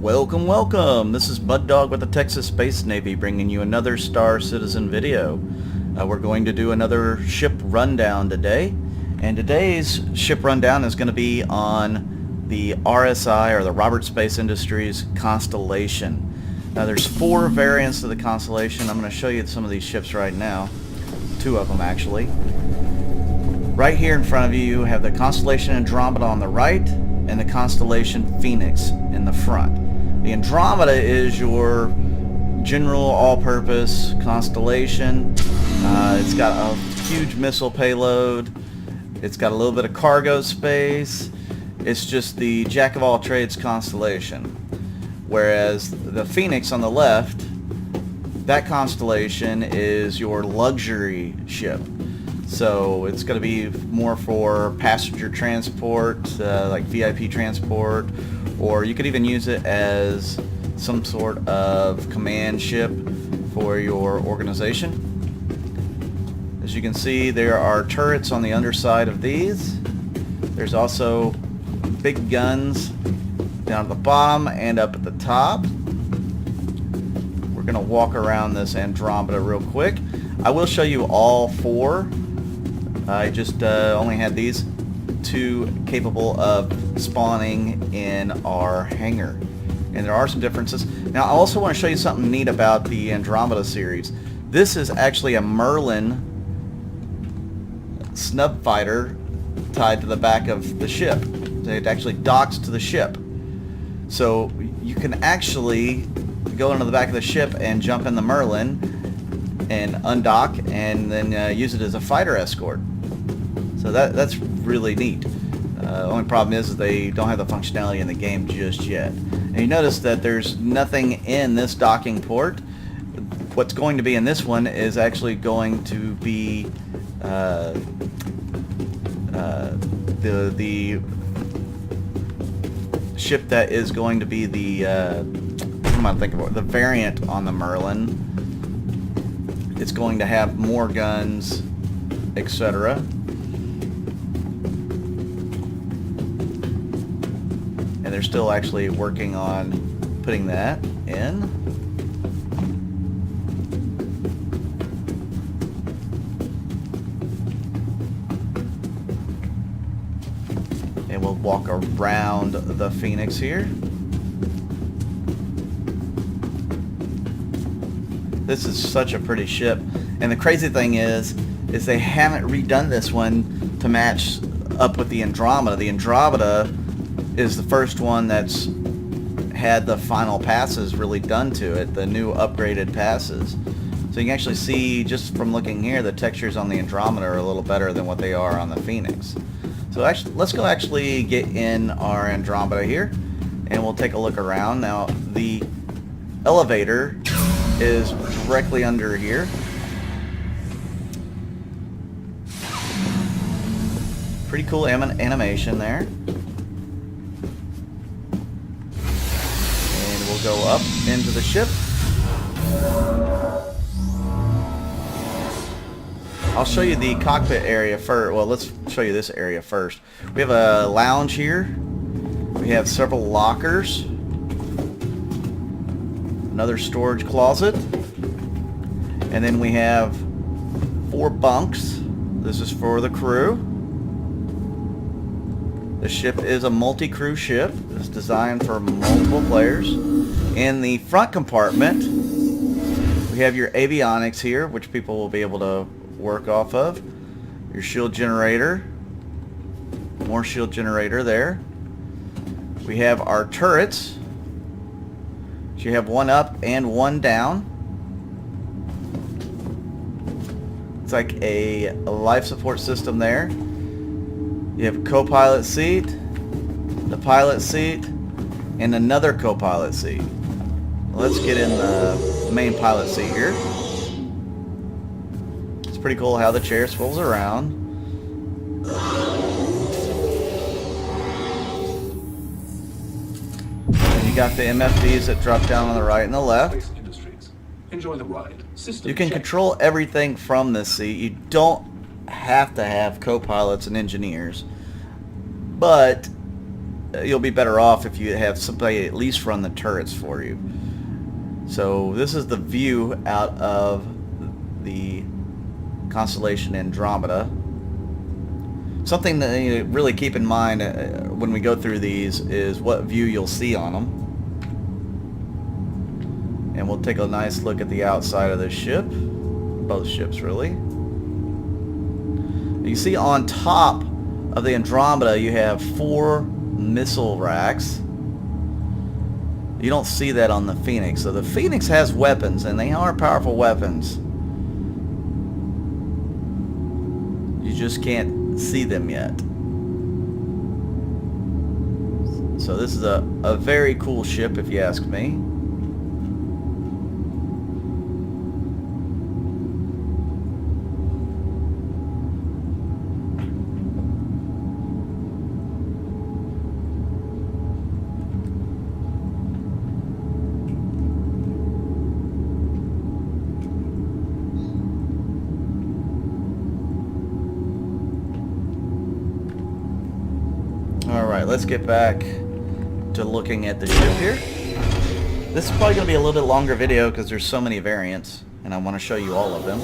Welcome, welcome! This is Mud Dog with the Texas Space Navy bringing you another Star Citizen video. We're going to do another ship rundown today, and today's ship rundown is going to be on the RSI, or the Robert Space Industries Constellation. Now there's 4 variants of the Constellation. I'm going to show you some of these ships right now. 2 of them actually. Right here in front of you, you have the Constellation Andromeda on the right and the Constellation Phoenix in the front. The Andromeda is your general all-purpose constellation. It's got a huge missile payload. It's got a little bit of cargo space. It's just the jack-of-all-trades constellation. Whereas the Phoenix on the left, that constellation is your luxury ship. So it's going to be more for passenger transport, like VIP transport, or you could even use it as some sort of command ship for your organization. As you can see, there are turrets on the underside of these. There's also big guns down at the bottom and up at the top. We're going to walk around this Andromeda real quick. I will show you all 4. I just only had these 2 capable of spawning in our hangar. And there are some differences. Now I also want to show you something neat about the Andromeda series. This is actually a Merlin snub fighter tied to the back of the ship. It actually docks to the ship. So you can actually go into the back of the ship and jump in the Merlin and undock and then use it as a fighter escort. So that's really neat. The only problem is they don't have the functionality in the game just yet. And you notice that there's nothing in this docking port. What's going to be in this one is actually going to be the ship that is going to be the what am I thinking about? The variant on the Merlin. It's going to have more guns, etc. And they're still actually working on putting that in. And we'll walk around the Phoenix here. This is such a pretty ship. And the crazy thing is they haven't redone this one to match up with the Andromeda. The Andromeda is the first one that's had the final passes really done to it, the new upgraded passes. So you can actually see, just from looking here, the textures on the Andromeda are a little better than what they are on the Phoenix. So actually, let's go actually get in our Andromeda here, and we'll take a look around. Now, the elevator is directly under here. Pretty cool animation there. Go up into the ship. I'll show you the cockpit area first. Well, let's show you this area first. We have a lounge here. We have several lockers. Another storage closet. And then we have 4 bunks. This is for the crew. The ship is a multi-crew ship. It's designed for multiple players. In the front compartment, we have your avionics here, which people will be able to work off of. Your shield generator. More shield generator there. We have our turrets. So you have 1 up and 1 down. It's like a life support system there. You have a co-pilot seat, the pilot seat, and another co-pilot seat. Let's get in the main pilot seat here. It's pretty cool how the chair swivels around. And you got the MFDs that drop down on the right and the left. Enjoy the ride. You can control everything from this seat. You don't have to have co-pilots and engineers, but you'll be better off if you have somebody at least run the turrets for you. So this is the view out of the constellation Andromeda. Something that you really keep in mind when we go through these is what view you'll see on them. And we'll take a nice look at the outside of the ship. Both ships, really. You see on top of the Andromeda you have 4 missile racks. You don't see that on the Phoenix. So the Phoenix has weapons, and they are powerful weapons. You just can't see them yet. So this is a very cool ship, if you ask me. Alright, let's get back to looking at the ship here. This is probably going to be a little bit longer video because there's so many variants, and I want to show you all of them.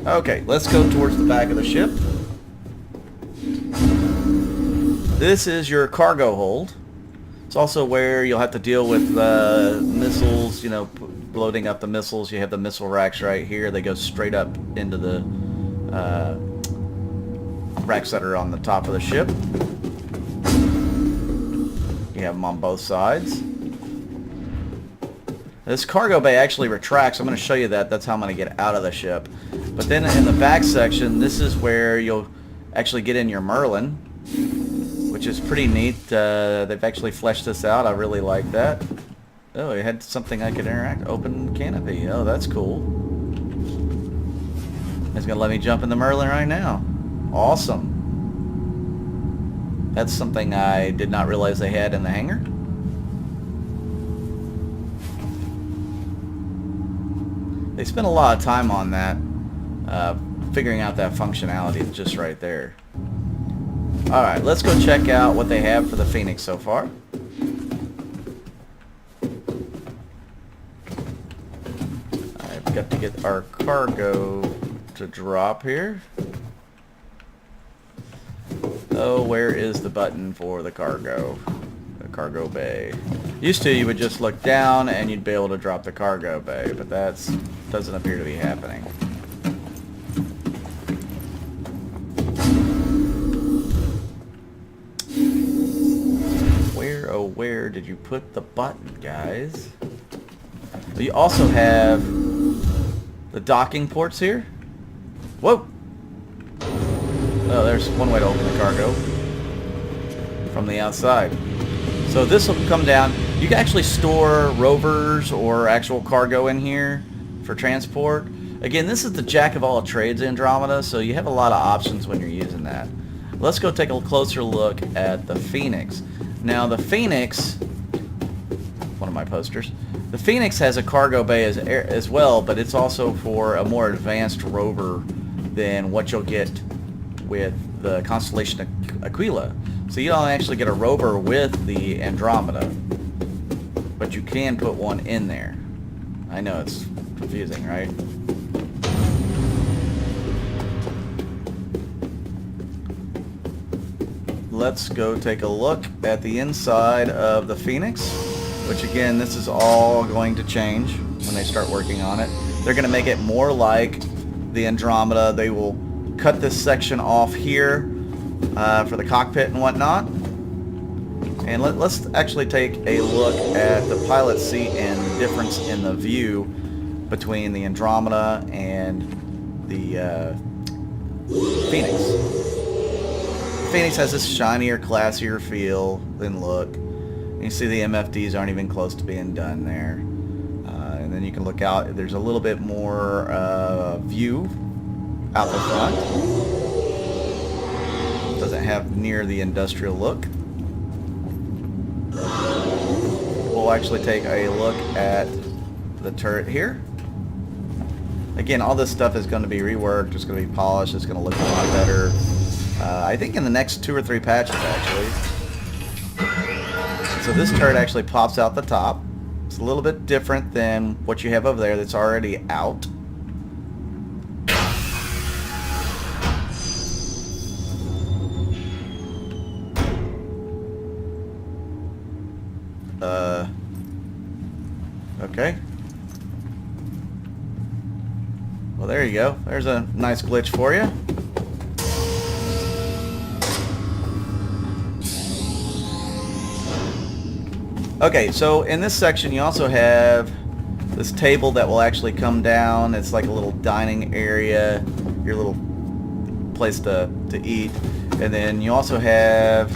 Okay, let's go towards the back of the ship. This is your cargo hold. It's also where you'll have to deal with missiles, you know, loading up the missiles. You have the missile racks right here. They go straight up into the racks that are on the top of the ship. You have them on both sides. This cargo bay actually retracts. I'm going to show you that. That's how I'm going to get out of the ship. But then in the back section, this is where you'll actually get in your Merlin, which is pretty neat. They've actually fleshed this out. I really like that. Oh, it had something I could interact. Open canopy. Oh, that's cool. It's going to let me jump in the Merlin right now. Awesome. That's something I did not realize they had in the hangar. They spent a lot of time on that, figuring out that functionality just right there. Alright, let's go check out what they have for the Phoenix so far. I've got to get our cargo to drop here. Oh, where is the button for the cargo? The cargo bay. Used to, you would just look down and you'd be able to drop the cargo bay, but that doesn't appear to be happening. Where, oh where did you put the button, guys? But you also have the docking ports here. Whoa! Oh, there's one way to open the cargo from the outside. So this will come down. You can actually store rovers or actual cargo in here for transport. Again, this is the jack of all trades Andromeda, so you have a lot of options when you're using that. Let's go take a closer look at the Phoenix. Now the Phoenix, one of my posters, the Phoenix has a cargo bay as well, but it's also for a more advanced rover than what you'll get with the constellation Aquila. So you don't actually get a rover with the Andromeda, but you can put one in there. I know it's confusing, right? Let's go take a look at the inside of the Phoenix, which again, this is all going to change when they start working on it. They're going to make it more like the Andromeda. They will cut this section off here for the cockpit and whatnot. And let's actually take a look at the pilot seat and the difference in the view between the Andromeda and the Phoenix. Phoenix has this shinier, classier feel than look. You see the MFDs aren't even close to being done there. And then you can look out. There's a little bit more view out the front. Doesn't have near the industrial look. We'll actually take a look at the turret here. Again, all this stuff is going to be reworked. It's going to be polished. It's going to look a lot better. I think in the next 2 or 3 patches, actually. So this turret actually pops out the top. It's a little bit different than what you have over there that's already out. Okay. Well, there you go. There's a nice glitch for you. Okay, so in this section you also have this table that will actually come down. It's like a little dining area, your little place to eat. And then you also have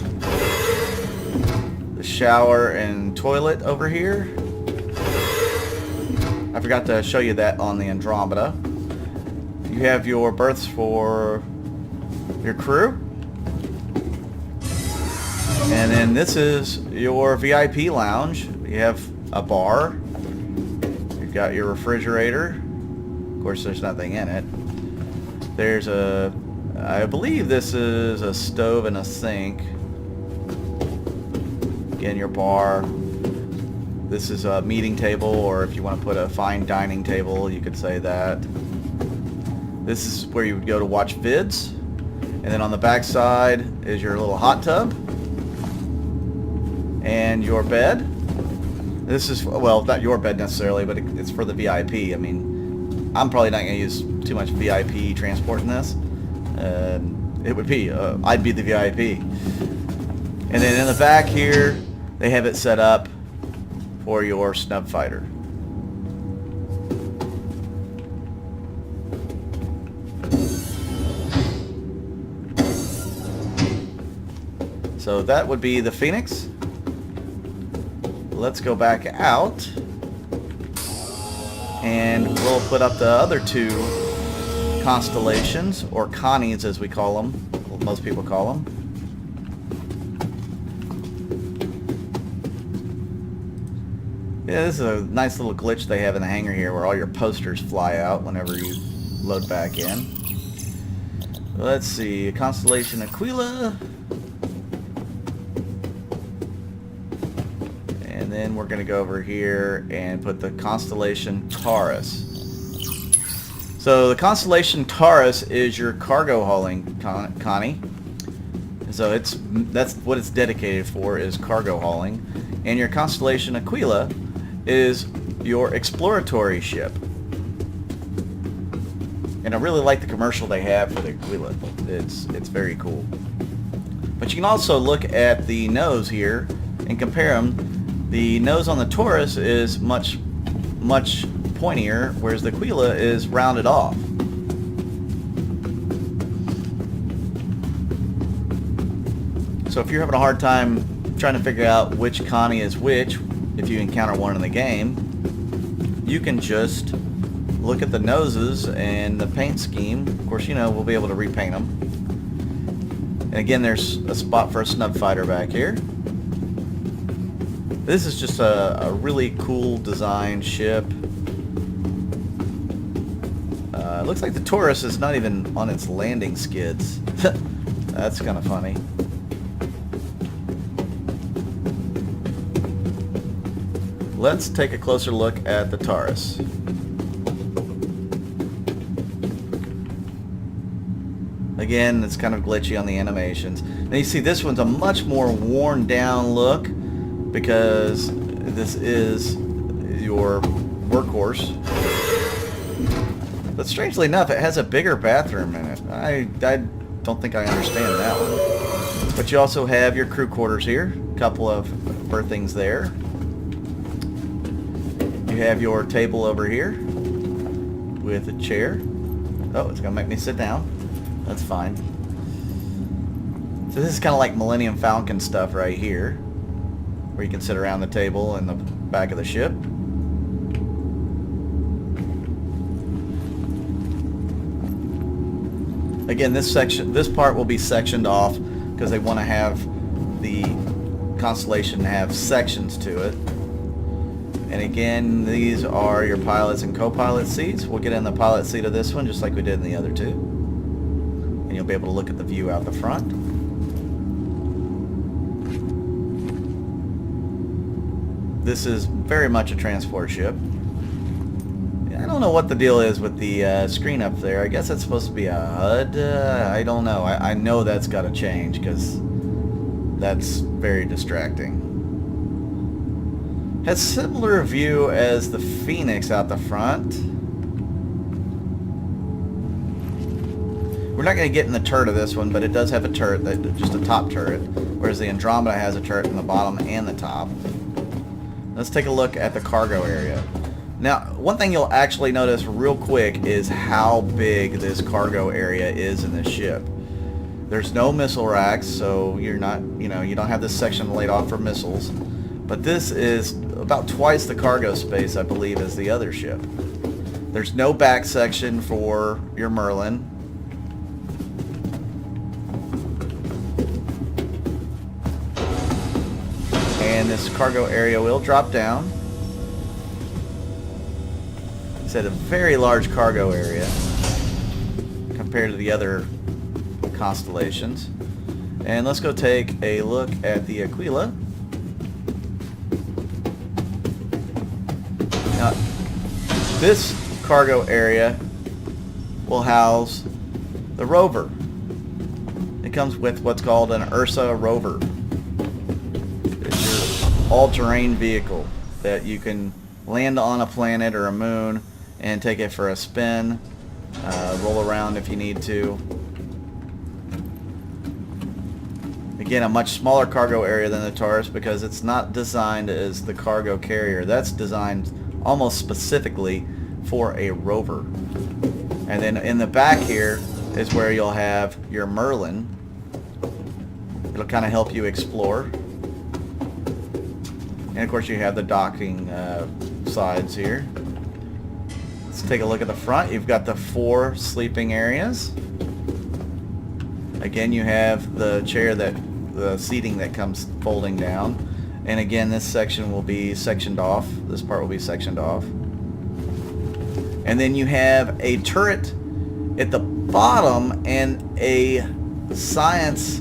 the shower and toilet over here. I forgot to show you that on the Andromeda. You have your berths for your crew. And then this is your VIP lounge. You have a bar. You've got your refrigerator. Of course, there's nothing in it. There's a, I believe this is a stove and a sink. Again, your bar. This is a meeting table, or if you want to put a fine dining table, you could say that. This is where you would go to watch vids. And then on the back side is your little hot tub. And your bed. This is, well, not your bed necessarily, but it's for the VIP. I mean, I'm probably not going to use too much VIP transport in this. It would be, I'd be the VIP. And then in the back here, they have it set up for your snub fighter. So that would be the Phoenix. Let's go back out and we'll put up the other 2 constellations, or Connies as we call them. Well, most people call them. Yeah, this is a nice little glitch they have in the hangar here where all your posters fly out whenever you load back in. Let's see, Constellation Aquila. And then we're going to go over here and put the Constellation Taurus. So the Constellation Taurus is your cargo hauling, Connie. So that's what it's dedicated for, is cargo hauling. And your Constellation Aquila is your exploratory ship. And I really like the commercial they have for the Aquila. It's very cool. But you can also look at the nose here and compare them. The nose on the Taurus is much pointier, whereas the Aquila is rounded off. So if you're having a hard time trying to figure out which Connie is which, if you encounter one in the game, you can just look at the noses and the paint scheme. Of course, you know, we'll be able to repaint them. And again, there's a spot for a snub fighter back here. This is just a really cool design ship. It looks like the Taurus is not even on its landing skids. That's kind of funny. Let's take a closer look at the Taurus. Again, it's kind of glitchy on the animations. Now you see this one's a much more worn down look because this is your workhorse. But strangely enough, it has a bigger bathroom in it. I don't think I understand that one. But you also have your crew quarters here. A couple of berthings there. You have your table over here with a chair. Oh, it's gonna make me sit down. That's fine. So this is kind of like Millennium Falcon stuff right here, where you can sit around the table in the back of the ship. Again, this part will be sectioned off because they want to have the Constellation have sections to it. And again, these are your pilots and co-pilot seats. We'll get in the pilot seat of this one just like we did in the other two. and you'll be able to look at the view out the front. This is very much a transport ship. I don't know what the deal is with the screen up there. I guess it's supposed to be a HUD. I don't know. I know that's got to change because that's very distracting. Has similar view as the Phoenix out the front. We're not going to get in the turret of this one, but it does have a turret, just a top turret, whereas the Andromeda has a turret in the bottom and the top. Let's take a look at the cargo area. Now, one thing you'll actually notice real quick is how big this cargo area is in this ship. There's no missile racks, so you're not, you don't have this section laid off for missiles. But this is about twice the cargo space, I believe, as the other ship. There's no back section for your Merlin. And this cargo area will drop down. It's at a very large cargo area compared to the other constellations. And let's go take a look at the Aquila. Now, this cargo area will house the rover. It comes with what's called an Ursa rover. It's your all-terrain vehicle that you can land on a planet or a moon and take it for a spin, roll around if you need to. Again, a much smaller cargo area than the Taurus because it's not designed as the cargo carrier. That's designed almost specifically for a rover. And then in the back here is where you'll have your Merlin. It'll kind of help you explore. And of course you have the docking sides here. Let's take a look at the front. You've got the 4 sleeping areas. Again, you have the chair, the seating that comes folding down. And again, this section will be sectioned off. This part will be sectioned off. And then you have a turret at the bottom and a science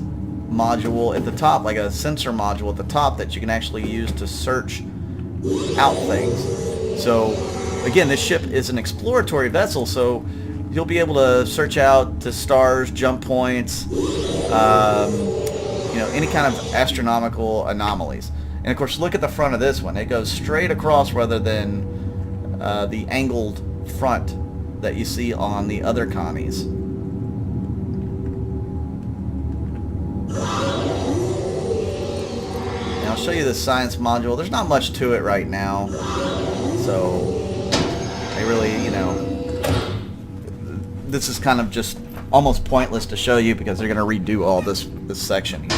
module at the top, like a sensor module at the top that you can actually use to search out things. So again, this ship is an exploratory vessel, so you'll be able to search out to stars, jump points, any kind of astronomical anomalies. And of course, look at the front of this one. It goes straight across rather than the angled front that you see on the other Connies. Now I'll show you the science module. There's not much to it right now, so I really, this is kind of just almost pointless to show you because they're going to redo all this section here.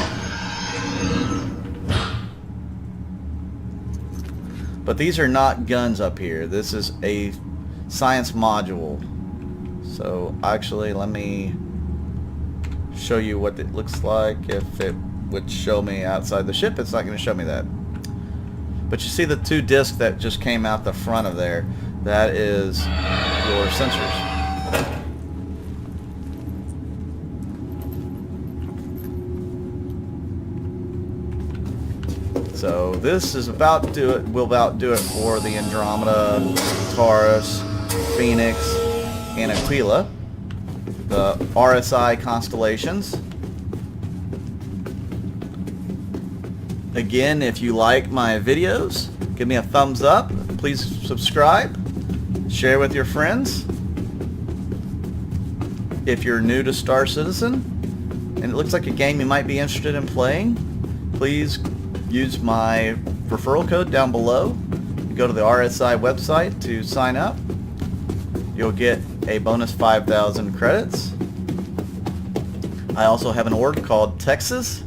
But these are not guns up here. This is a science module. So actually, let me show you what it looks like. If it would show me outside the ship, it's not going to show me that. But you see the 2 discs that just came out the front of there? That is your sensors. So this is about do it. Will about do it for the Andromeda, Taurus, Phoenix, and Aquila, the RSI Constellations. Again, if you like my videos, give me a thumbs up. Please subscribe. Share with your friends. If you're new to Star Citizen and it looks like a game you might be interested in playing, please use my referral code down below. Go to the RSI website to sign up. You'll get a bonus 5,000 credits. I also have an org called Texas,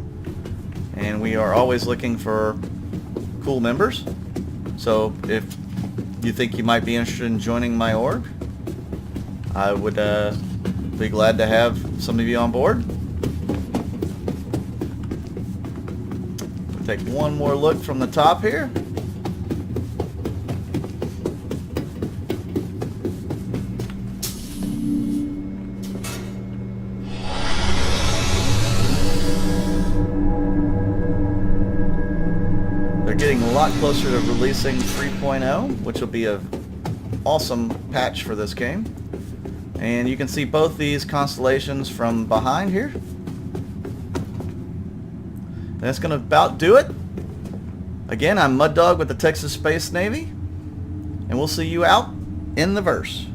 and we are always looking for cool members. So if you think you might be interested in joining my org, I would be glad to have some of you on board. Take one more look from the top here. They're getting a lot closer to releasing 3.0, which will be a awesome patch for this game. And you can see both these constellations from behind here. That's going to about do it. Again, I'm Mud Dog with the Texas Space Navy, and we'll see you out in the verse.